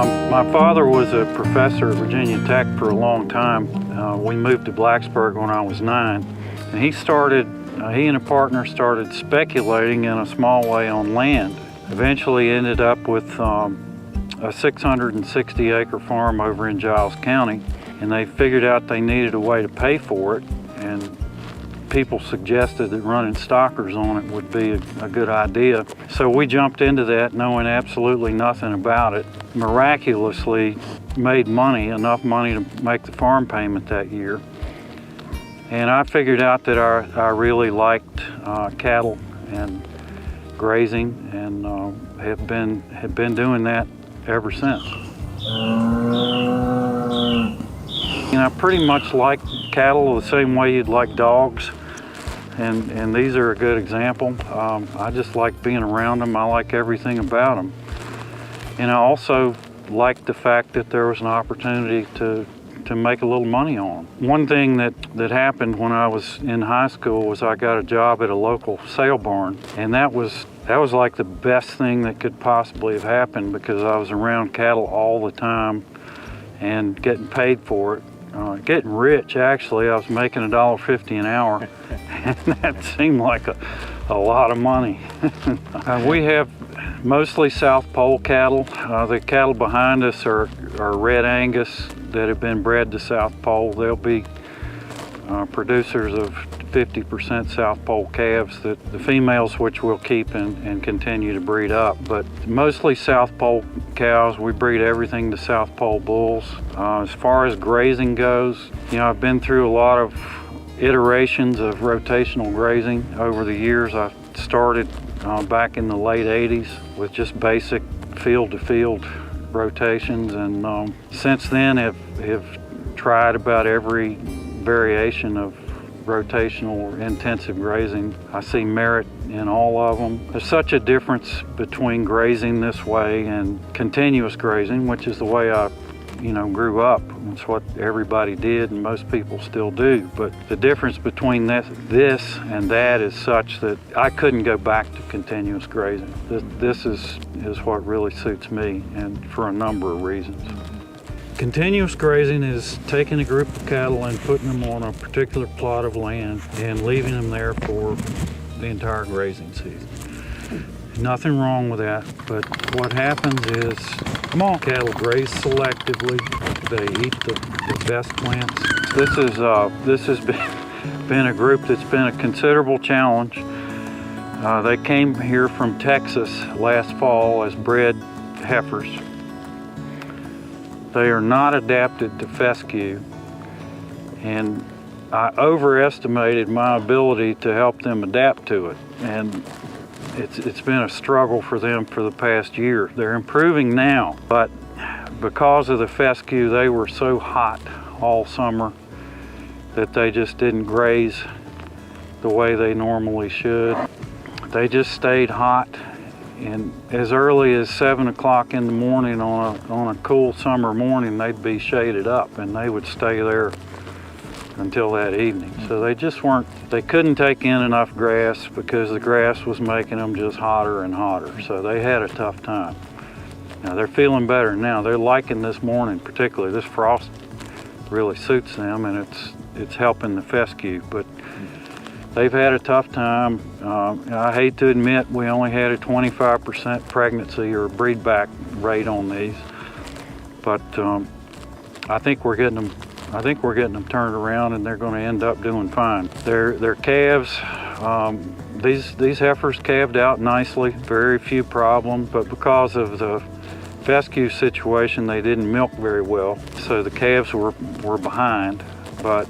My father was a professor at Virginia Tech for a long time. We moved to Blacksburg when I was 9, and he and a partner started speculating in a small way on land. Eventually ended up with a 660-acre farm over in Giles County, and they figured out they needed a way to pay for it, and people suggested that running stockers on it would be a good idea. So we jumped into that knowing absolutely nothing about it. Miraculously made money, enough money to make the farm payment that year. And I figured out that I really liked cattle and grazing, and have been doing that ever since. And I pretty much like cattle the same way you'd like dogs. And these are a good example. I just like being around them. I like everything about them. And I also like the fact that there was an opportunity to make a little money on them. One thing that happened when I was in high school was I got a job at a local sale barn, and that was like the best thing that could possibly have happened, because I was around cattle all the time and getting paid for it. Getting rich, actually. I was making $1.50 an hour, and that seemed like a lot of money. We have mostly South Pole cattle. The cattle behind us are Red Angus that have been bred to South Pole. They'll be producers of 50% South Pole calves, that the females which we'll keep and continue to breed up. But mostly South Pole cows. We breed everything to South Pole bulls. As far as grazing goes, I've been through a lot of iterations of rotational grazing over the years. I started back in the late 80s with just basic field-to-field rotations, and since then have tried about every variation of rotational or intensive grazing. I see merit in all of them. There's such a difference between grazing this way and continuous grazing, which is the way I grew up. It's what everybody did and most people still do. But the difference between this and that is such that I couldn't go back to continuous grazing. This is what really suits me, and for a number of reasons. Continuous grazing is taking a group of cattle and putting them on a particular plot of land and leaving them there for the entire grazing season. Nothing wrong with that, but what happens is cattle graze selectively. They eat the best plants. This has been a group that's been a considerable challenge. They came here from Texas last fall as bred heifers. They are not adapted to fescue, and I overestimated my ability to help them adapt to it, and it's been a struggle for them for the past year. They're improving now, but because of the fescue, they were so hot all summer that they just didn't graze the way they normally should. They just stayed hot. And as early as 7 o'clock in the morning on a cool summer morning, they'd be shaded up, and they would stay there until that evening. So they couldn't take in enough grass because the grass was making them just hotter and hotter. So they had a tough time. Now they're feeling better now. They're liking this morning particularly. This frost really suits them, and it's helping the fescue. But they've had a tough time. I hate to admit we only had a 25% pregnancy or breedback rate on these, but I think we're getting them turned around, and they're going to end up doing fine. Their calves, these heifers calved out nicely, very few problems, but because of the fescue situation, they didn't milk very well, so the calves were behind. But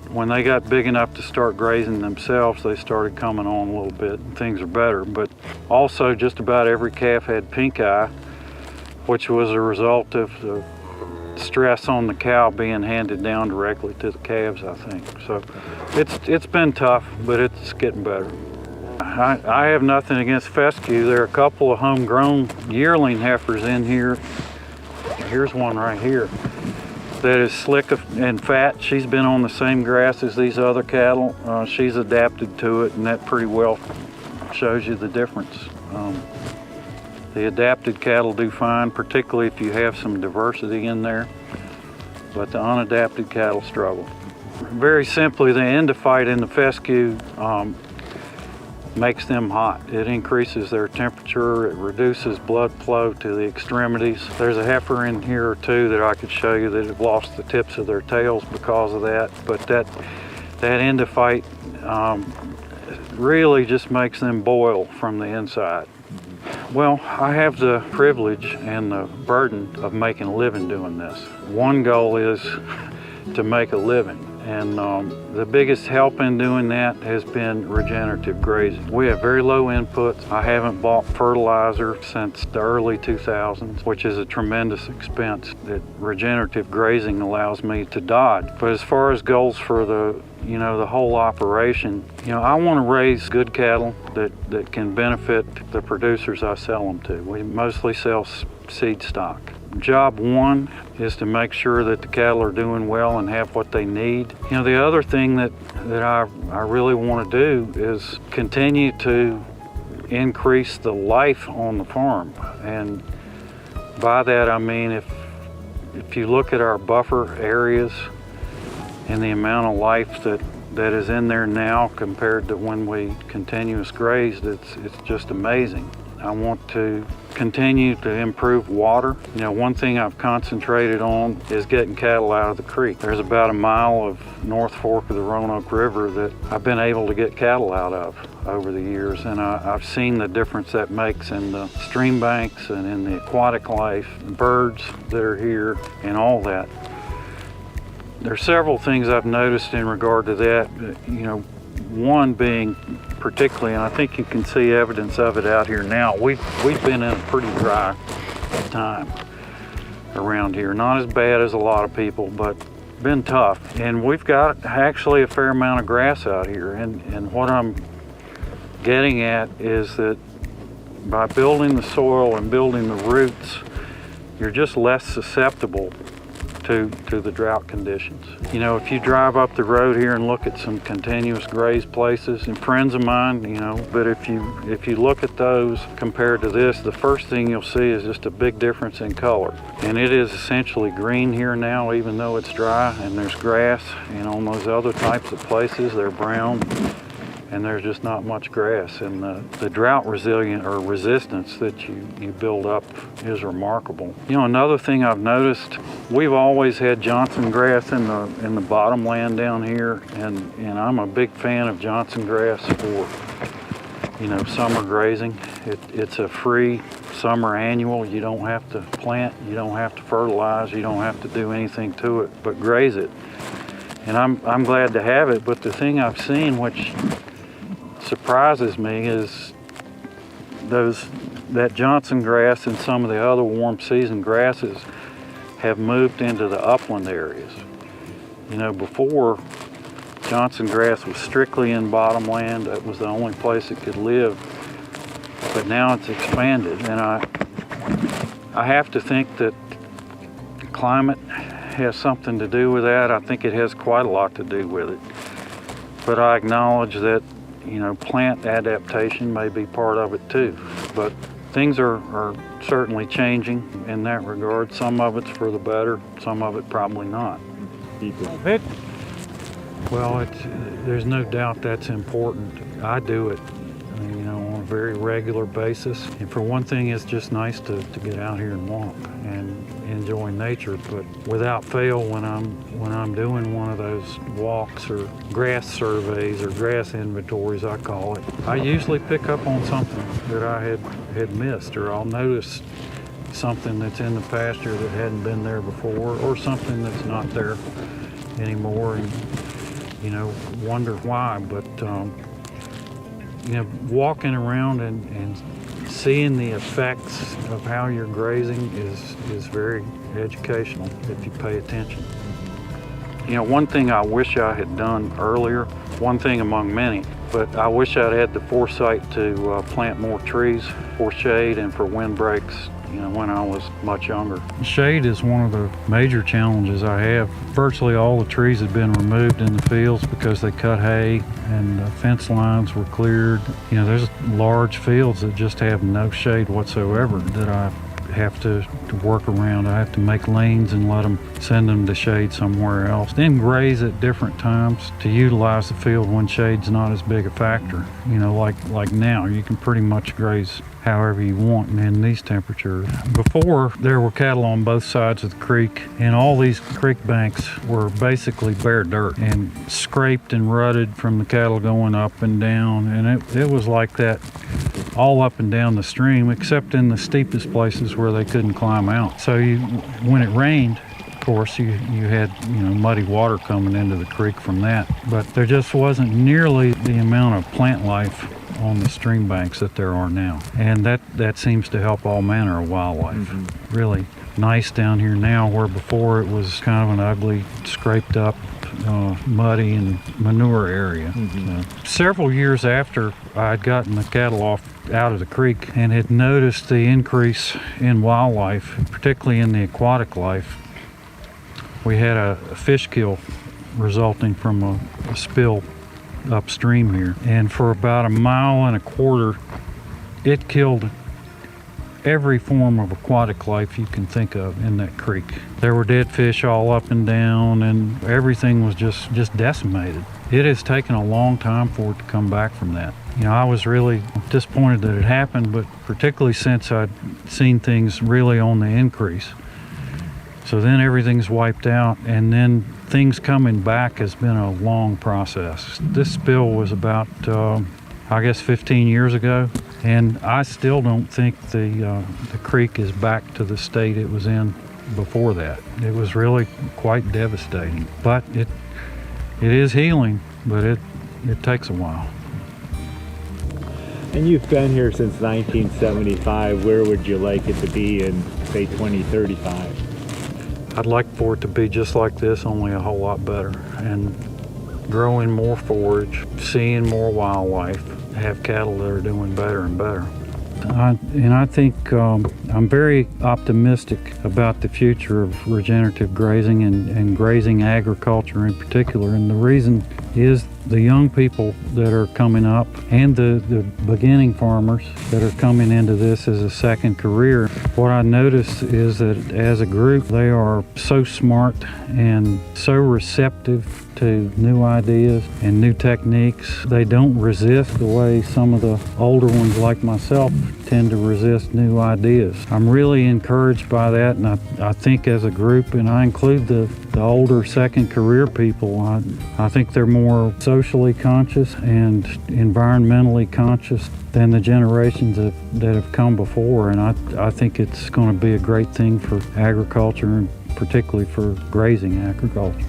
when they got big enough to start grazing themselves, they started coming on a little bit, and things are better. But also just about every calf had pink eye, which was a result of the stress on the cow being handed down directly to the calves, I think. So it's been tough, but it's getting better. I have nothing against fescue. There are a couple of homegrown yearling heifers in here. Here's one right here that is slick and fat. She's been on the same grass as these other cattle. She's adapted to it, and that pretty well shows you the difference. The adapted cattle do fine, particularly if you have some diversity in there, but the unadapted cattle struggle. Very simply, the endophyte in the fescue makes them hot. It increases their temperature, it reduces blood flow to the extremities. There's a heifer in here or two that I could show you that have lost the tips of their tails because of that, but that endophyte really just makes them boil from the inside. Well, I have the privilege and the burden of making a living doing this. One goal is to make a living. And the biggest help in doing that has been regenerative grazing. We have very low inputs. I haven't bought fertilizer since the early 2000s, which is a tremendous expense that regenerative grazing allows me to dodge. But as far as goals for the whole operation, I want to raise good cattle that can benefit the producers I sell them to. We mostly sell seed stock. Job one is to make sure that the cattle are doing well and have what they need. The other thing that I really want to do is continue to increase the life on the farm. And by that I mean if you look at our buffer areas and the amount of life that is in there now compared to when we continuous grazed, it's just amazing. I want to continue to improve water. One thing I've concentrated on is getting cattle out of the creek. There's about a mile of North Fork of the Roanoke River that I've been able to get cattle out of over the years, and I've seen the difference that makes in the stream banks and in the aquatic life, the birds that are here, and all that. There's several things I've noticed in regard to that. One being particularly, and I think you can see evidence of it out here now, we've been in a pretty dry time around here. Not as bad as a lot of people, but been tough. And we've got actually a fair amount of grass out here. And what I'm getting at is that by building the soil and building the roots, you're just less susceptible to the drought conditions. If you drive up the road here and look at some continuous graze places, and friends of mine, but if you look at those compared to this, the first thing you'll see is just a big difference in color. And it is essentially green here now, even though it's dry, and there's grass, and on those other types of places, they're brown, and there's just not much grass. And the drought resistance that you build up is remarkable. Another thing I've noticed, we've always had Johnson grass in the bottomland down here, and I'm a big fan of Johnson grass for summer grazing. It's a free summer annual. You don't have to plant, you don't have to fertilize, you don't have to do anything to it but graze it. And I'm glad to have it, but the thing I've seen which surprises me is that Johnson grass and some of the other warm season grasses have moved into the upland areas. Before, Johnson grass was strictly in bottomland. That was the only place it could live. But now it's expanded, and I have to think that climate has something to do with that. I think it has quite a lot to do with it. But I acknowledge that plant adaptation may be part of it too. But things are certainly changing in that regard. Some of it's for the better, some of it probably not. Well, there's no doubt that's important. I do it, on a very regular basis. And for one thing, it's just nice to get out here and walk and enjoy nature. But without fail, when I'm doing one of those walks or grass surveys or grass inventories, I call it, I usually pick up on something that I had missed, or I'll notice something that's in the pasture that hadn't been there before, or something that's not there anymore, and wonder why. But walking around and seeing the effects of how you're grazing is very educational if you pay attention. One thing I wish I had done earlier, one thing among many, but I wish I'd had the foresight to plant more trees for shade and for windbreaks when I was much younger. Shade is one of the major challenges I have. Virtually all the trees had been removed in the fields because they cut hay and fence lines were cleared. There's large fields that just have no shade whatsoever that I have to work around. I have to make lanes and send them to shade somewhere else. Then graze at different times to utilize the field when shade's not as big a factor. Like now, you can pretty much graze however you want in these temperatures. Before, there were cattle on both sides of the creek, and all these creek banks were basically bare dirt and scraped and rutted from the cattle going up and down, and it was like that all up and down the stream, except in the steepest places where they couldn't climb out. So when it rained, of course, you had muddy water coming into the creek from that, but there just wasn't nearly the amount of plant life on the stream banks that there are now, and that seems to help all manner of wildlife. Really nice down here now, where before it was kind of an ugly, scraped up, muddy and manure area. So, several years after I'd gotten the cattle out of the creek and had noticed the increase in wildlife, particularly in the aquatic life, we had a fish kill resulting from a spill upstream here, and for about 1.25 miles it killed every form of aquatic life you can think of in that creek. There were dead fish all up and down, and everything was just decimated. It has taken a long time for it to come back from that. I was really disappointed that it happened, but particularly since I'd seen things really on the increase. So then everything's wiped out, and then things coming back has been a long process. This spill was about, 15 years ago, and I still don't think the creek is back to the state it was in before that. It was really quite devastating, but it is healing, but it takes a while. And you've been here since 1975. Where would you like it to be in, say, 2035? I'd like for it to be just like this, only a whole lot better, and growing more forage, seeing more wildlife, have cattle that are doing better and better. I think I'm very optimistic about the future of regenerative grazing and grazing agriculture in particular, and the reason is the young people that are coming up and the beginning farmers that are coming into this as a second career. What I notice is that as a group, they are so smart and so receptive to new ideas and new techniques. They don't resist the way some of the older ones like myself tend to resist new ideas. I'm really encouraged by that, and I think as a group, and I include the older second career people, I think they're more socially conscious and environmentally conscious than the generations that have come before, and I think it's going to be a great thing for agriculture, and particularly for grazing agriculture.